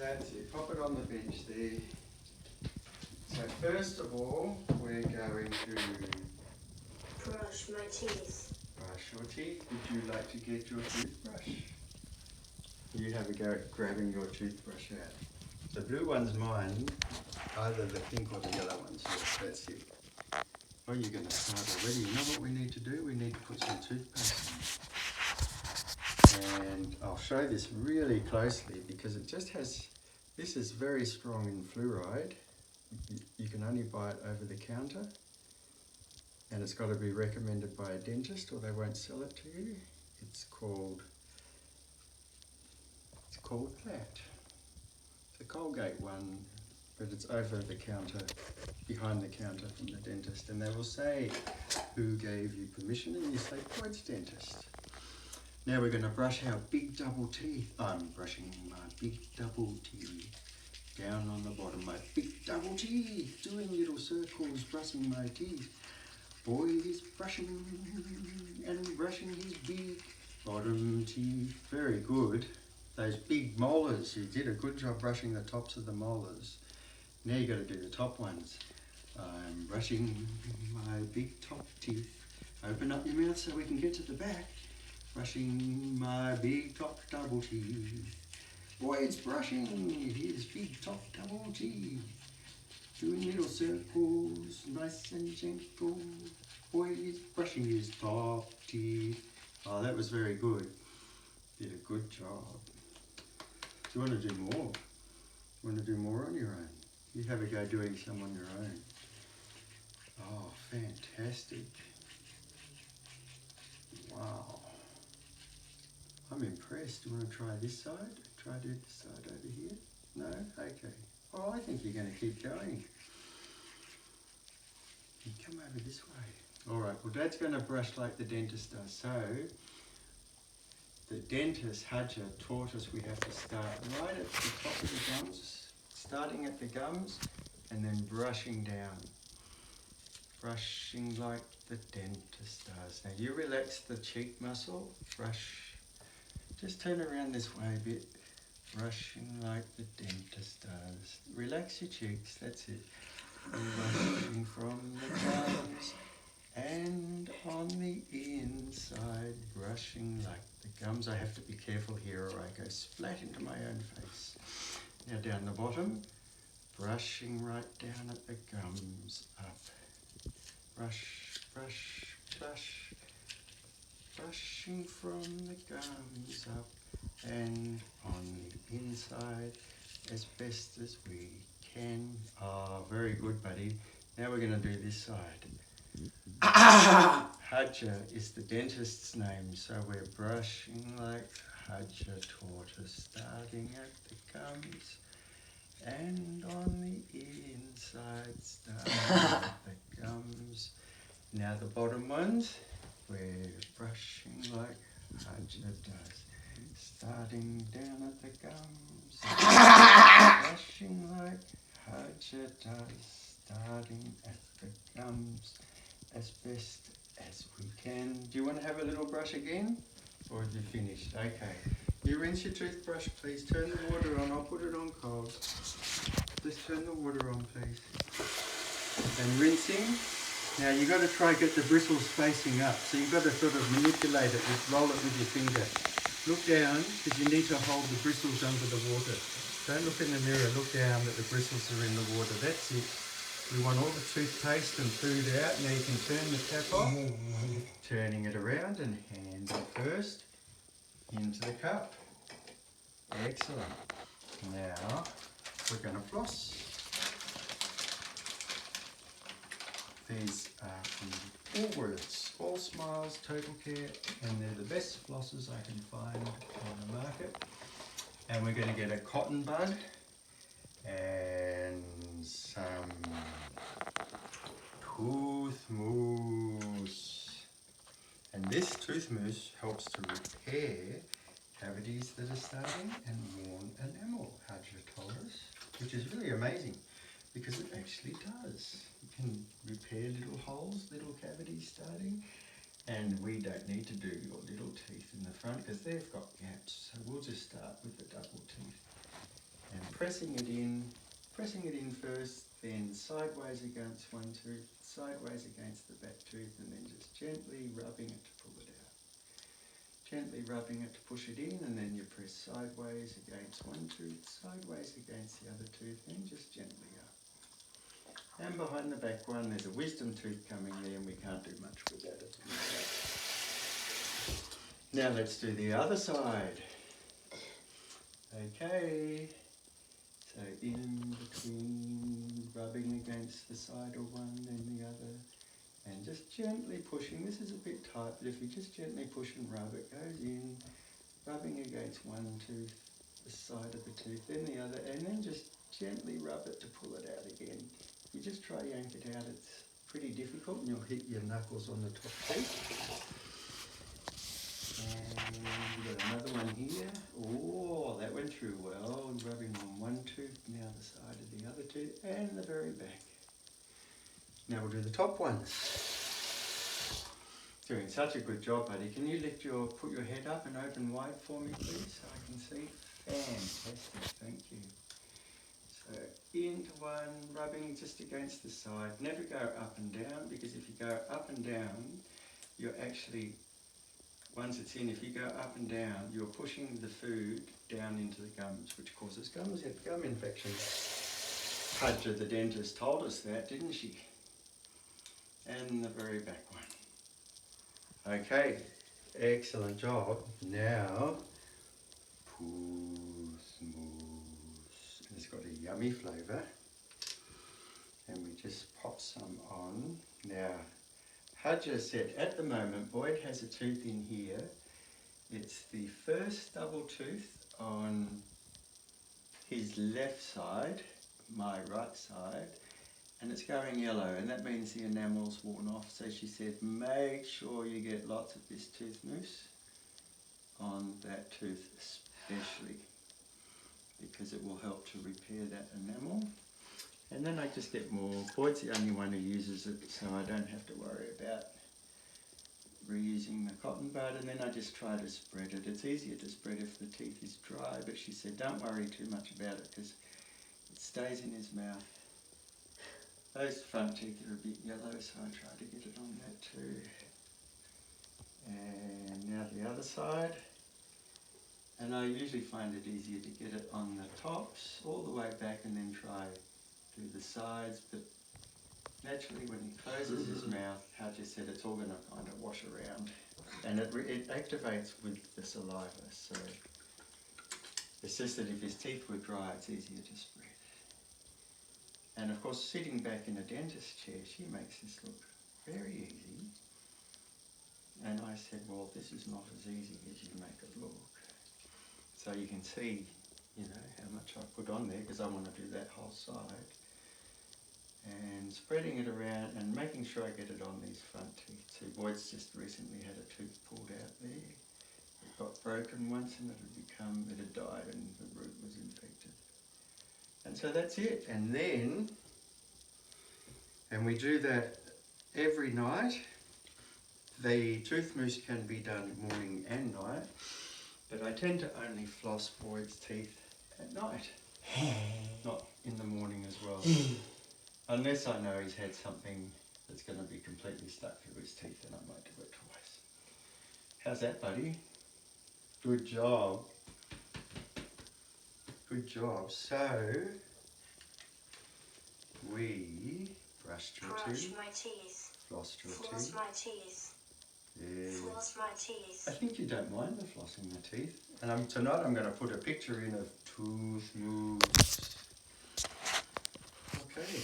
That's it, pop it on the bench there. So first of all, we're going to brush my teeth. Brush your teeth. Would you like to get your toothbrush? You have a go at grabbing your toothbrush out. The blue one's mine, either the pink or the yellow one's yours. That's it. Oh, you're going to start already. You know what we need to do? We need to put some toothpaste in. And I'll show this really closely because it just has, this is very strong in fluoride. You can only buy it over the counter. And it's got to be recommended by a dentist or they won't sell it to you. It's called that. The Colgate one, but it's over the counter, behind the counter from the dentist, and they will say, who gave you permission? And you say, Boyde's dentist. Now we're going to brush our big double teeth. I'm brushing my big double teeth. Down on the bottom, my big double teeth, doing little circles, brushing my teeth. Boyde is brushing and brushing his big bottom teeth. Very good. Those big molars, you did a good job brushing the tops of the molars. Now you got to do the top ones. I'm brushing my big top teeth. Open up your mouth so we can get to the back. Brushing my big top double teeth. Boyde's brushing his big top double teeth. Doing little circles, nice and gentle. Boyde's brushing his top teeth. Oh, that was very good. Did a good job. Do you want to do more? You want to do more on your own? You have a go doing some on your own. Oh, fantastic. Wow. I'm impressed. Do you want to try this side? Try do this side over here? No? Okay. Oh, I think you're going to keep going. You come over this way. All right, well, Dad's going to brush like the dentist does. So, the dentist, Hadja, taught us we have to start right at the top of the gums, starting at the gums, and then brushing down. Brushing like the dentist does. Now, you relax the cheek muscle, brush. Just turn around this way a bit. Brushing like the dentist does. Relax your cheeks, that's it. Brushing from the gums and on the inside. Brushing like the gums. I have to be careful here or I go splat into my own face. Now down the bottom. Brushing right down at the gums. Up. Brush, brush, brush. Brushing from the gums up. And on the inside as best as we can. Oh, very good, buddy. Now we're going to do this side. Hadja is the dentist's name, so we're brushing like Hadja taught us, starting at the gums and on the inside, starting at the gums. Now the bottom ones, we're brushing like Hadja does. Starting down at the gums, brushing like Hadja does, starting at the gums as best as we can. Do you want to have a little brush again? Or have you finished? Okay. You rinse your toothbrush, please. Turn the water on. I'll put it on cold. Just turn the water on, please. And rinsing. Now you've got to try get the bristles facing up. So you've got to sort of manipulate it, just roll it with your finger. Look down, because you need to hold the bristles under the water. Don't look in the mirror, look down that the bristles are in the water. That's it. We want all the toothpaste and food out. Now you can turn the tap off. Turning it around and hand it first into the cup. Excellent. Now, we're going to floss. These are from Woolworths, all smiles, total care, and they're the best flosses I can find on the market. And we're going to get a cotton bud and some tooth mousse. And this tooth mousse helps to repair cavities that are starting and worn enamel, Hadja told us, which is really amazing because it actually does. You can repair little holes, little cavities starting, and we don't need to do your little teeth in the front because they've got gaps. So we'll just start with the double teeth. and pressing it in first, then sideways against one tooth, sideways against the back tooth, and then just gently rubbing it to pull it out. Gently rubbing it to push it in, and then you press sideways against one tooth, sideways against the other tooth, and just gently up. And behind the back one, there's a wisdom tooth coming there, and we can't do much with that at the moment. Now let's do the other side. Okay, so in between, rubbing against the side of one, then the other, and just gently pushing. This is a bit tight, but if you just gently push and rub, it goes in, rubbing against one tooth, the side of the tooth, then the other, and then just gently rub it to pull it out again. You just try yank it out, it's pretty difficult, and you'll hit your knuckles on the top teeth. And we've got another one here. Oh, that went through well. Rubbing on one tooth, now the side of the other tooth, and the very back. Now we'll do the top ones. Doing such a good job, buddy. Can you put your head up and open wide for me, please, so I can see? Fantastic, thank you. So into one, rubbing just against the side. Never go up and down, because if you go up and down, you're actually, once it's in, if you go up and down, you're pushing the food down into the gums, which causes gum infections. Hadja, the dentist, told us that, didn't she? And the very back one. Okay, excellent job. Now, puss mousse. It's got a yummy flavour. And we just pop some on. Now, Hadja said at the moment, Boyd has a tooth in here. It's the first double tooth on his left side, my right side, and it's going yellow, and that means the enamel's worn off. So she said, make sure you get lots of this tooth mousse on that tooth especially, because it will help to repair that enamel. And then I just get more. Boyd's the only one who uses it, so I don't have to worry about reusing the cotton bud. And then I just try to spread it. It's easier to spread if the teeth is dry, but she said don't worry too much about it because it stays in his mouth. Those front teeth are a bit yellow, so I try to get it on that too. And now the other side. And I usually find it easier to get it on the tops, all the way back, and then try do the sides. But naturally when he closes his mouth, how just said, it's all going to kind of wash around. And it activates with the saliva, so it's just that if his teeth were dry, it's easier to spread. And of course, sitting back in a dentist chair, she makes this look very easy. And I said, well, this is not as easy as you make it look. So you can see, you know, how much I put on there, because I want to do that whole side. And spreading it around and making sure I get it on these front teeth. See, Boyd's just recently had a tooth pulled out there. It got broken once and it had died and the root was infected. And so that's it. And then, and we do that every night. The tooth mousse can be done morning and night, but I tend to only floss Boyd's teeth at night, not in the morning as well. Unless I know he's had something that's going to be completely stuck through his teeth, then I might do it twice. How's that, buddy? Good job. Good job. So, we brushed your teeth. Brush my teeth. Flossed your Floss teeth. my teeth. Yes. Floss my teeth. I think you don't mind the flossing the teeth. And tonight I'm going to put a picture in of tooth mousse. Okay.